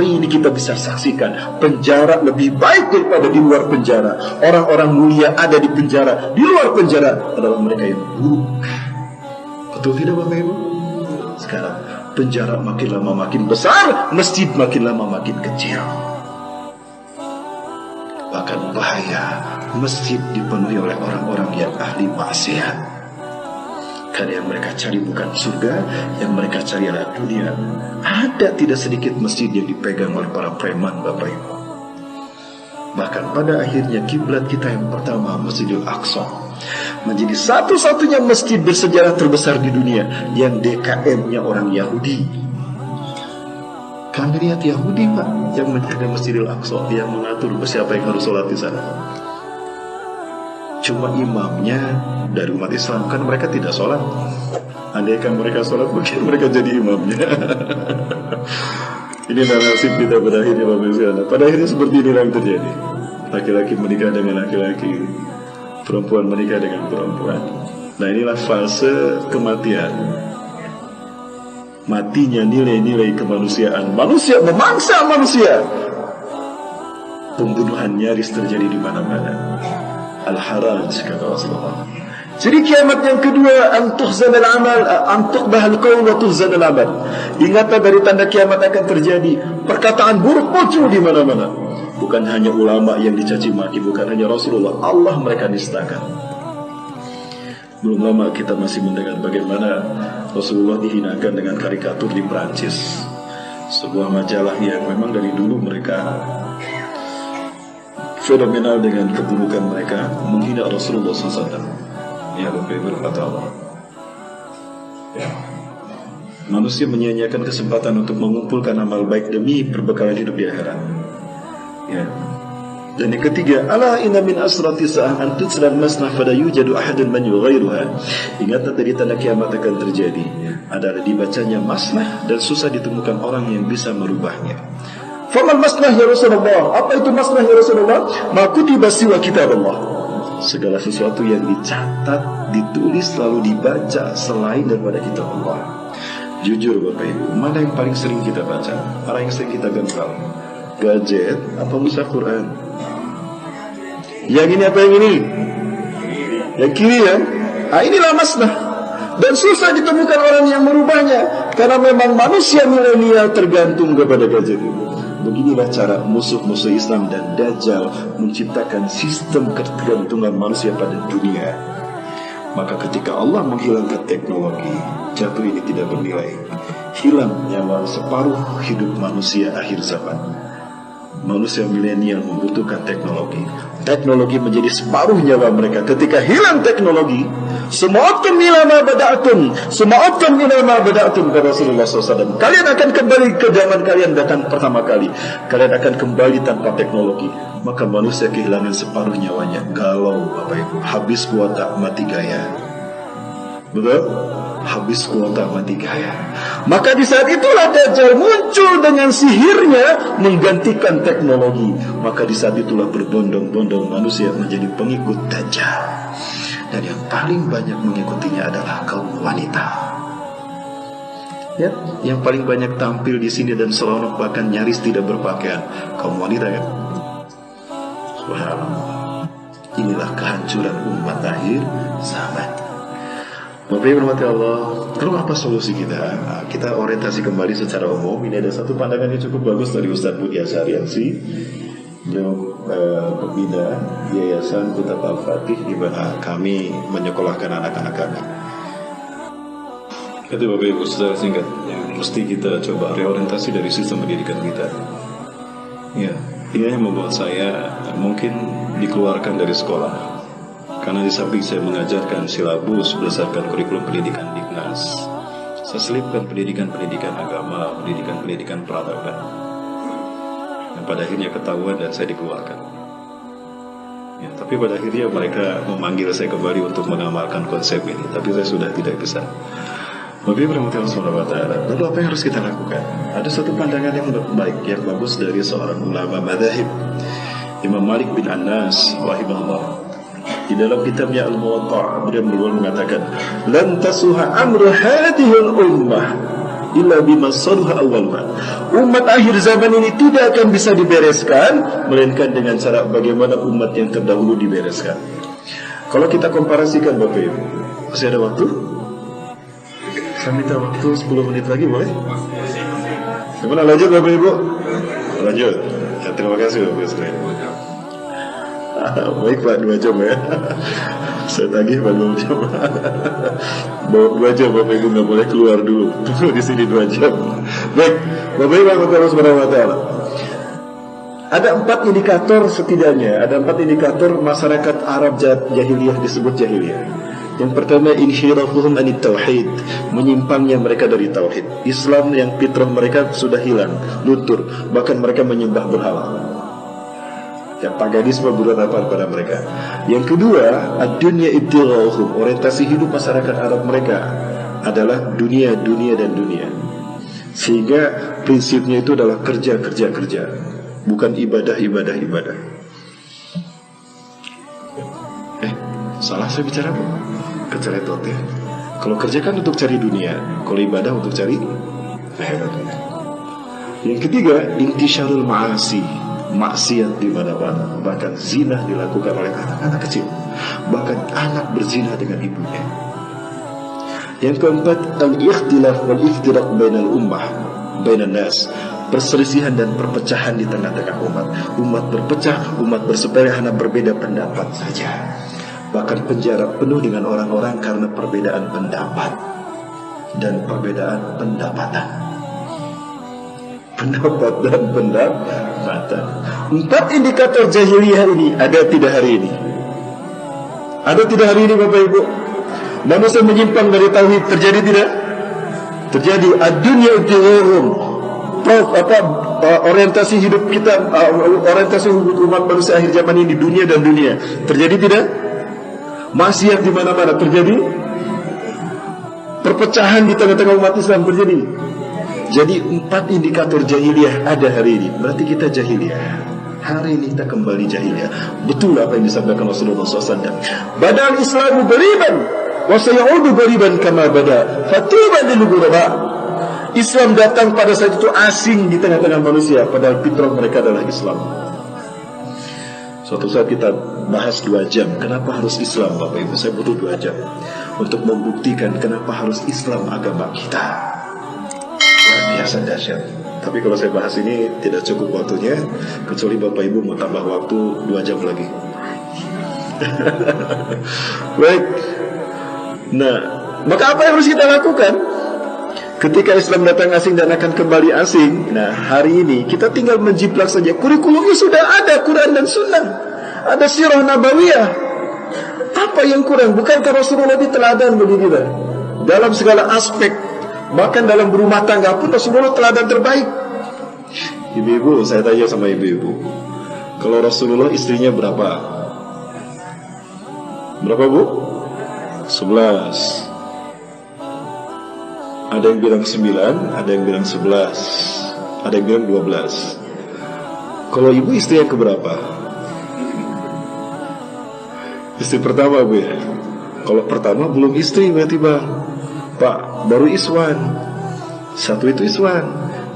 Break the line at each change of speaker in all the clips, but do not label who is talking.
Hari ini kita bisa saksikan penjara lebih baik daripada di luar penjara. Orang-orang mulia ada di penjara, di luar penjara adalah mereka yang buruk. Betul tidak Bapak Ibu? Sekarang penjara makin lama makin besar, masjid makin lama makin kecil. Bahkan bahaya, masjid dipenuhi oleh orang-orang yang ahli maksiat. Karena yang mereka cari bukan surga, yang mereka cari adalah dunia. Ada tidak sedikit masjid yang dipegang oleh para preman Bapak Ibu. Bahkan pada akhirnya kiblat kita yang pertama, Masjidil Aqsa, menjadi satu-satunya masjid bersejarah terbesar di dunia yang DKM-nya orang Yahudi. Kami lihat Yahudi Pak yang menjaga Masjidil Aqsa, yang mengatur siapa yang harus sholat di sana. Cuma imamnya dari umat Islam, kan mereka tidak sholat. Andaikan mereka sholat, mungkin mereka jadi imamnya. Ini nasib kita pada akhirnya Bapak Ibu. Pada akhirnya seperti ini yang terjadi. Laki-laki menikah dengan laki-laki, perempuan menikah dengan perempuan. Nah inilah fase kematian. Matinya nilai-nilai kemanusiaan. Manusia memangsa manusia. Pembunuhan nyaris terjadi di mana-mana. Al-Haraj kata Rasulullah. Jadi kiamat yang kedua, antuhzan al-amal, antuqbah al-qawl wa tuhzan al-amal. Ingatlah dari tanda kiamat akan terjadi perkataan buruk muncul di mana-mana. Bukan hanya ulama yang dicaci maki, bukan hanya Rasulullah, Allah mereka nistakan. Belum lama kita masih mendengar bagaimana Rasulullah dihinakan dengan karikatur di Perancis, sebuah majalah yang memang dari dulu mereka fenomenal dengan keburukan mereka, menghina Rasulullah SAW. Ya Bapak Ibu kata Allah. Ya. Manusia menyia-nyiakan kesempatan untuk mengumpulkan amal baik demi perbekalan hidup di akhirat. Ya. Dan yang ketiga, ala inna min asrati sa'ah an tutslan masnah fala yujadu ahadun man yughayyiruha. Ingatlah dari tanda kiamat akan terjadi adalah dibacanya masnah dan susah ditemukan orang yang bisa merubahnya. Famal masnah ya Rasulullah. Apa itu masnah ya Rasulullah? Ma kutiba siwa kitab Allah. Segala sesuatu yang dicatat, ditulis lalu dibaca selain daripada kitab Allah. Jujur Bapak Ibu, mana yang paling sering kita baca? Mana yang sering kita genggam? Gadget apa mushaf Quran? Yang ini apa yang ini? Yang kiri ya? Nah inilah masnah. Dan susah ditemukan orang yang merubahnya, karena memang manusia milenial tergantung kepada gadget itu. Beginilah cara musuh-musuh Islam dan Dajjal menciptakan sistem ketergantungan manusia pada dunia. Maka ketika Allah menghilangkan teknologi, jatuh ini tidak bernilai. Hilang nyawa separuh hidup manusia akhir zaman. Manusia milenial membutuhkan teknologi. Teknologi menjadi separuh nyawa mereka. Ketika hilang teknologi, sema'atum ila ma bada'atum, sema'atum ila ma bada'atum, kata Rasulullah SAW. Kalian akan kembali ke zaman kalian datang pertama kali. Kalian akan kembali tanpa teknologi. Maka manusia kehilangan separuh nyawanya. Galau Bapak Ibu, habis kuota mati gaya. Betul? Habis kuota mati gaya. Maka di saat itulah Dajjal muncul dengan sihirnya menggantikan teknologi. Maka di saat itulah berbondong-bondong manusia menjadi pengikut Dajjal. Dan yang paling banyak mengikutinya adalah kaum wanita. Ya, yang paling banyak tampil di sini dan seronok bahkan nyaris tidak berpakaian, kaum wanita kan. Subhanallah. Inilah kehancuran umat akhir zaman. Bapak Ibu rahmati Allah, lalu apa solusi kita? Kita orientasi kembali secara umum. Ini ada satu pandangan yang cukup bagus dari Ustaz Budi Asyariansi, beliau pembina Yayasan Kitab Al-Fatih, di mana kami menyekolahkan anak-anak kami. Itu Bapak Ibu secara singkat yang mesti kita coba reorientasi dari sistem pendidikan kita. Ya, ini yang membuat saya mungkin dikeluarkan dari sekolah. Karena di samping saya mengajarkan silabus berdasarkan kurikulum pendidikan Dignas, saya selipkan pendidikan-pendidikan agama, pendidikan-pendidikan peradaban. Dan pada akhirnya ketahuan dan saya dikeluarkan. Ya, tapi pada akhirnya mereka memanggil saya kembali untuk mengamalkan konsep ini, tapi saya sudah tidak bisa. Bapak Ibu rahimahullah ta'ala, lalu apa yang harus kita lakukan? Ada satu pandangan yang baik, yang bagus dari seorang ulama madzhab, Imam Malik bin Anas rahimahullah. Di dalam kitabnya Al-Muwatta', beliau mengatakan, "Lan tasuha amru hadhihi al-ummah illa bima saluha awwaluha. Umat akhir zaman ini tidak akan bisa dibereskan melainkan dengan cara bagaimana umat yang terdahulu dibereskan. Kalau kita komparasikan Bapak Ibu, masih ada waktu? Saya minta waktu 10 menit lagi boleh? Gimana, lanjut Bapak Ibu? Lanjut. Ya, terima kasih Bapak Ibu. Baik Pak, 2 jam ya. Saya tagih Pak 2 jam. 2 jam Bapak Ibu nggak boleh keluar dulu. Tunggu di sini 2 jam. Baik, Bapak Ibu Allah Subhanahu wa taala. Ada 4 indikator setidaknya. Ada 4 indikator masyarakat Arab jahiliyah disebut jahiliyah. Yang pertama, inhirafuhum anit tauhid, menyimpangnya mereka dari tauhid. Islam yang fitrah mereka sudah hilang, luntur, bahkan mereka menyembah berhala. Ya, paganisme berhadapan pada mereka. Yang kedua, ad-dunya ibtighauhum, orientasi hidup masyarakat Arab mereka adalah dunia, dunia dan dunia. Sehingga prinsipnya itu adalah kerja, kerja, kerja, bukan ibadah, ibadah, ibadah. Salah saya bicara apa? Keceletot ya. Kalau kerja kan untuk cari dunia, kalau ibadah untuk cari akhirat. Yang ketiga, intisyarul ma'asi, maksiat di mana-mana, bahkan zina dilakukan oleh anak-anak kecil, bahkan anak berzina dengan ibunya. Yang keempat, al-ikhtilaf wal iftiraq bainal ummah, bainan nas, perselisihan dan perpecahan di tengah-tengah umat. Umat berpecah, umat berseberangan hanya berbeda pendapat saja. Bahkan penjara penuh dengan orang-orang karena perbedaan pendapat dan perbedaan pendapatan. Pendapat dan pendapatan. 4 indikator jahiliyah ini ada tidak hari ini? Ada tidak hari ini Bapak Ibu? Manusia menyimpang dari tauhid, terjadi tidak? Terjadi. Ad-dunya ibtighauhum, orientasi hidup kita, orientasi hidup umat manusia akhir zaman ini, dunia dan dunia. Terjadi tidak? Maksiat di mana-mana terjadi. Perpecahan di tengah-tengah umat Islam terjadi. Jadi 4 indikator jahiliyah ada hari ini. Berarti kita jahiliyah. Hari ini kita kembali jahiliyah. Betul apa yang disampaikan Rasulullah SAW. Badal Islamu gariban wa sayaudu gariban kama bada. Fatuban lil ghuraba. Islam datang pada saat itu asing di tengah-tengah manusia, padahal fitrah mereka adalah Islam. Suatu saat kita bahas 2 jam. Kenapa harus Islam Bapak Ibu? Saya butuh 2 jam untuk membuktikan kenapa harus Islam agama kita. Luar biasa dahsyat. Tapi kalau saya bahas ini tidak cukup waktunya, kecuali Bapak Ibu mau tambah waktu 2 jam lagi. Baik. Nah, maka apa yang harus kita lakukan? Ketika Islam datang asing dan akan kembali asing, nah hari ini kita tinggal menjiplak saja. Kurikulumnya sudah ada, Quran dan Sunnah. Ada sirah nabawiyah. Apa yang kurang? Bukankah Rasulullah itu teladan bagi kita? Dalam segala aspek, bahkan dalam berumah tangga pun Rasulullah teladan terbaik. Ibu-ibu, saya tanya sama ibu-ibu, kalau Rasulullah istrinya berapa? Berapa Bu? 11. Ada yang bilang 9, ada yang bilang 11, ada yang bilang 12. Kalau ibu istri yang keberapa? Istri pertama Bu ya. Kalau pertama belum istri berarti Bang. Pak, baru iswan. 1 itu iswan,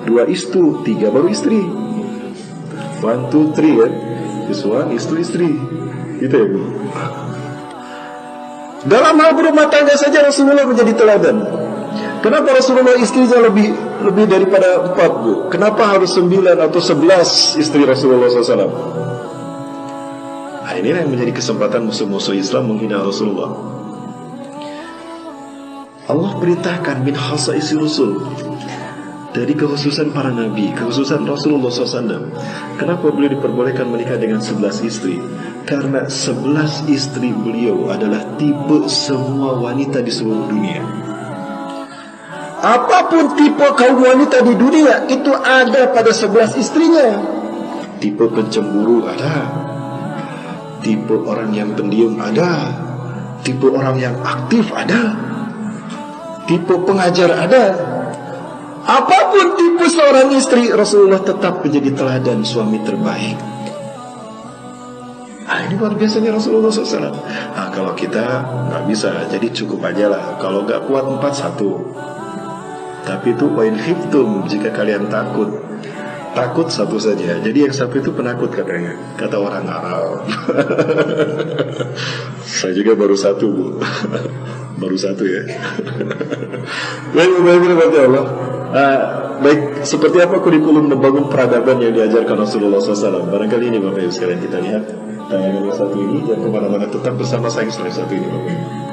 2 istu, 3 baru istri. 1, 2, 3 kan. Iswan, istu, istri. Gitu ya Bu. Dalam hal berumah tangga saja Rasulullah menjadi teladan. Kenapa Rasulullah istrinya lebih daripada 4 Bu? Kenapa harus 9 atau 11 istri Rasulullah SAW? Nah, ini yang menjadi kesempatan musuh-musuh Islam menghina Rasulullah. Allah perintahkan min khasaisi Rasul, dari kekhususan para nabi, kekhususan Rasulullah SAW. Kenapa beliau diperbolehkan menikah dengan 11 istri? Karena 11 istri beliau adalah tipe semua wanita di seluruh dunia. Apapun tipe kaum wanita di dunia itu ada pada 11 istrinya. Tipe pencemburu ada, tipe orang yang pendiam ada, tipe orang yang aktif ada, tipe pengajar ada. Apapun tipe seorang istri, Rasulullah tetap menjadi teladan suami terbaik. Nah, ini luar biasanya Rasulullah SAW. Nah, kalau kita nggak bisa, jadi cukup aja lah. Kalau nggak kuat 4, 1. Tapi itu poin khiftum, jika kalian takut. Takut satu saja. Jadi yang satu itu penakut katanya, kata orang Arab. Saya juga baru satu, Bu. Baru satu ya. Baik, Allah. Baik, seperti apa kurikulum membangun peradaban yang diajarkan Rasulullah SAW? Barangkali ini Bapak Ibu sekalian kita lihat tayangan yang satu ini. Jangan kemana-mana, tetap bersama saya setelah satu ini Bapak Ibu.